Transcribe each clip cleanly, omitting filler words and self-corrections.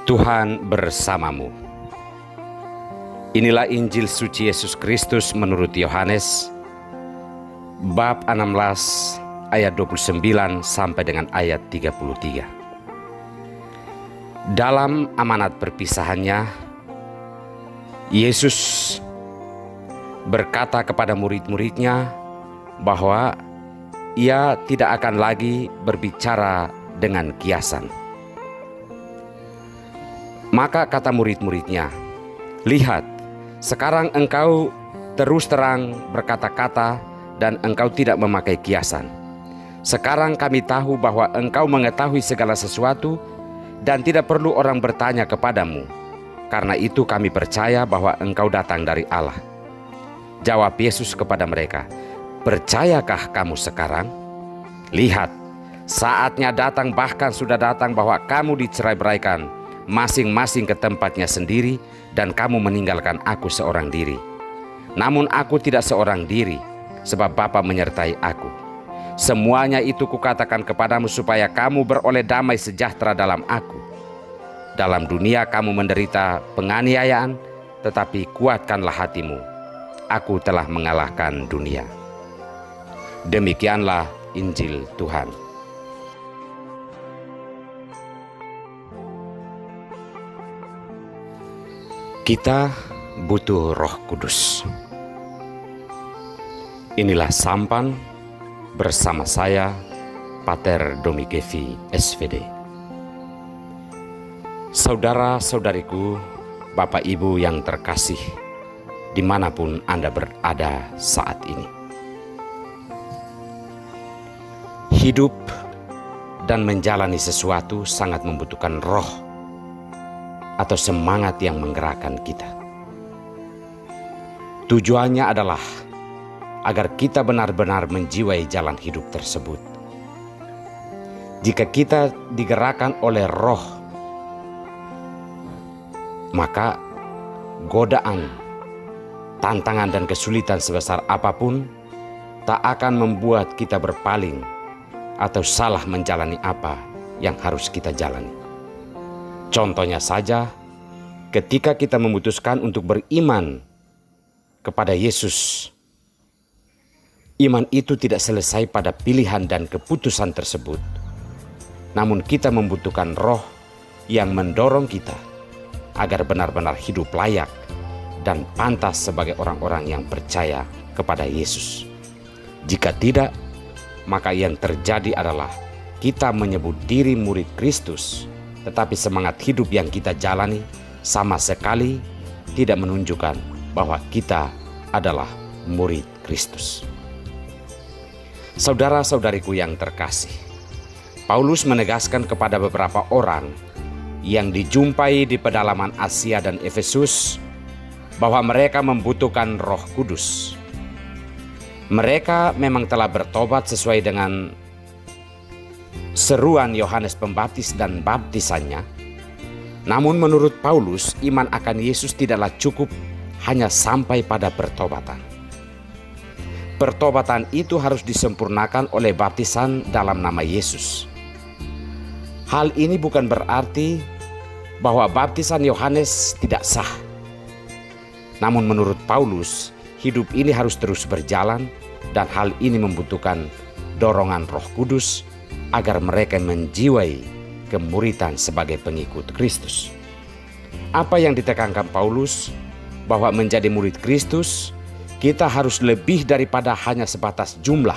Tuhan bersamamu. Inilah Injil suci Yesus Kristus menurut Yohanes bab 16 ayat 29 sampai dengan ayat 33. Dalam amanat perpisahannya, Yesus berkata kepada murid-muridnya bahwa ia tidak akan lagi berbicara dengan kiasan. Maka kata murid-muridnya, "Lihat, sekarang engkau terus terang berkata-kata dan engkau tidak memakai kiasan. Sekarang kami tahu bahwa engkau mengetahui segala sesuatu dan tidak perlu orang bertanya kepadamu. Karena itu kami percaya bahwa engkau datang dari Allah." Jawab Yesus kepada mereka, "Percayakah kamu sekarang? Lihat, saatnya datang, bahkan sudah datang, bahwa kamu dicerai-beraikan masing-masing ke tempatnya sendiri, dan kamu meninggalkan aku seorang diri. Namun aku tidak seorang diri, sebab Bapa menyertai aku. Semuanya itu kukatakan kepadamu supaya kamu beroleh damai sejahtera dalam aku. Dalam dunia kamu menderita penganiayaan, tetapi kuatkanlah hatimu. Aku telah mengalahkan dunia." Demikianlah Injil Tuhan. Kita butuh Roh Kudus. Inilah sampan bersama saya, Pater Domigevi, SVD. Saudara-saudariku, Bapak Ibu yang terkasih, dimanapun Anda berada saat ini. Hidup dan menjalani sesuatu sangat membutuhkan roh atau semangat yang menggerakkan kita. Tujuannya adalah agar kita benar-benar menjiwai jalan hidup tersebut. Jika kita digerakkan oleh roh, maka godaan, tantangan dan kesulitan sebesar apapun tak akan membuat kita berpaling atau salah menjalani apa yang harus kita jalani. Contohnya saja, ketika kita memutuskan untuk beriman kepada Yesus, iman itu tidak selesai pada pilihan dan keputusan tersebut. Namun kita membutuhkan roh yang mendorong kita agar benar-benar hidup layak dan pantas sebagai orang-orang yang percaya kepada Yesus. Jika tidak, maka yang terjadi adalah kita menyebut diri murid Kristus, tetapi semangat hidup yang kita jalani sama sekali tidak menunjukkan bahwa kita adalah murid Kristus. Saudara-saudariku yang terkasih, Paulus menegaskan kepada beberapa orang yang dijumpai di pedalaman Asia dan Efesus bahwa mereka membutuhkan Roh Kudus. Mereka memang telah bertobat sesuai dengan seruan Yohanes Pembaptis dan baptisannya. Namun menurut Paulus, iman akan Yesus tidaklah cukup hanya sampai pada pertobatan. Pertobatan itu harus disempurnakan oleh baptisan dalam nama Yesus. Hal ini bukan berarti bahwa baptisan Yohanes tidak sah. Namun menurut Paulus, hidup ini harus terus berjalan, dan hal ini membutuhkan dorongan Roh Kudus agar mereka menjiwai kemuridan sebagai pengikut Kristus. Apa yang ditekankan Paulus? Bahwa menjadi murid Kristus, kita harus lebih daripada hanya sebatas jumlah.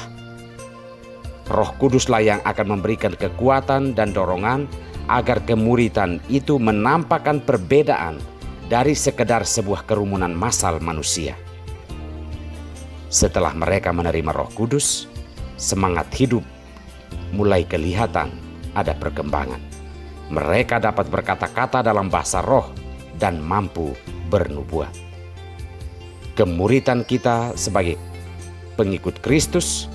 Roh Kuduslah yang akan memberikan kekuatan dan dorongan agar kemuridan itu menampakkan perbedaan dari sekedar sebuah kerumunan massal manusia. Setelah mereka menerima Roh Kudus, semangat hidup mulai kelihatan ada perkembangan. Mereka dapat berkata-kata dalam bahasa roh dan mampu bernubuat. Kemuridan kita sebagai pengikut Kristus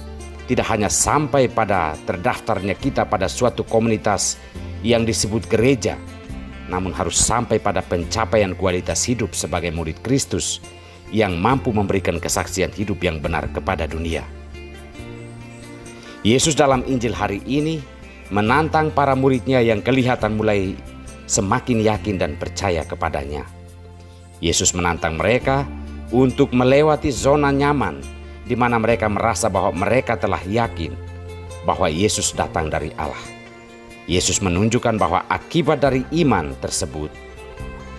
tidak hanya sampai pada terdaftarnya kita pada suatu komunitas yang disebut gereja, namun harus sampai pada pencapaian kualitas hidup sebagai murid Kristus yang mampu memberikan kesaksian hidup yang benar kepada dunia. Yesus dalam Injil hari ini menantang para muridnya yang kelihatan mulai semakin yakin dan percaya kepadanya. Yesus menantang mereka untuk melewati zona nyaman di mana mereka merasa bahwa mereka telah yakin bahwa Yesus datang dari Allah. Yesus menunjukkan bahwa akibat dari iman tersebut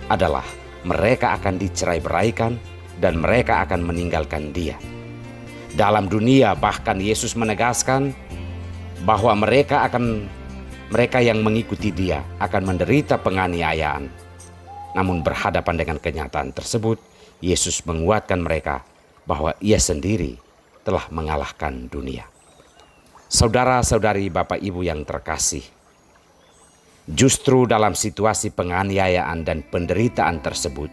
adalah mereka akan dicerai-beraikan dan mereka akan meninggalkan Dia. Dalam dunia bahkan Yesus menegaskan bahwa mereka yang mengikuti Dia akan menderita penganiayaan. Namun berhadapan dengan kenyataan tersebut, Yesus menguatkan mereka bahwa Ia sendiri telah mengalahkan dunia. Saudara-saudari, Bapak Ibu yang terkasih, justru dalam situasi penganiayaan dan penderitaan tersebut,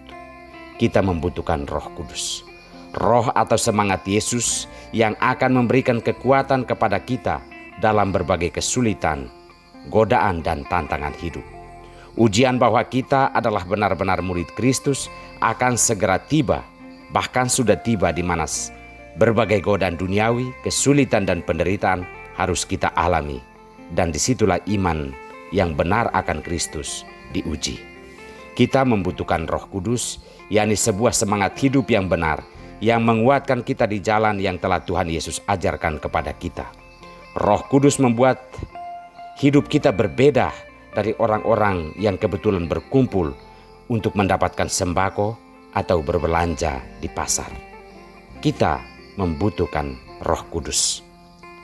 kita membutuhkan Roh Kudus. Roh atau semangat Yesus yang akan memberikan kekuatan kepada kita dalam berbagai kesulitan, godaan, dan tantangan hidup. Ujian bahwa kita adalah benar-benar murid Kristus akan segera tiba, bahkan sudah tiba, di mana berbagai godaan duniawi, kesulitan, dan penderitaan harus kita alami. Dan disitulah iman yang benar akan Kristus diuji. Kita membutuhkan Roh Kudus, yakni sebuah semangat hidup yang benar, yang menguatkan kita di jalan yang telah Tuhan Yesus ajarkan kepada kita. Roh Kudus membuat hidup kita berbeda dari orang-orang yang kebetulan berkumpul untuk mendapatkan sembako atau berbelanja di pasar. Kita membutuhkan Roh Kudus.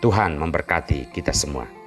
Tuhan memberkati kita semua.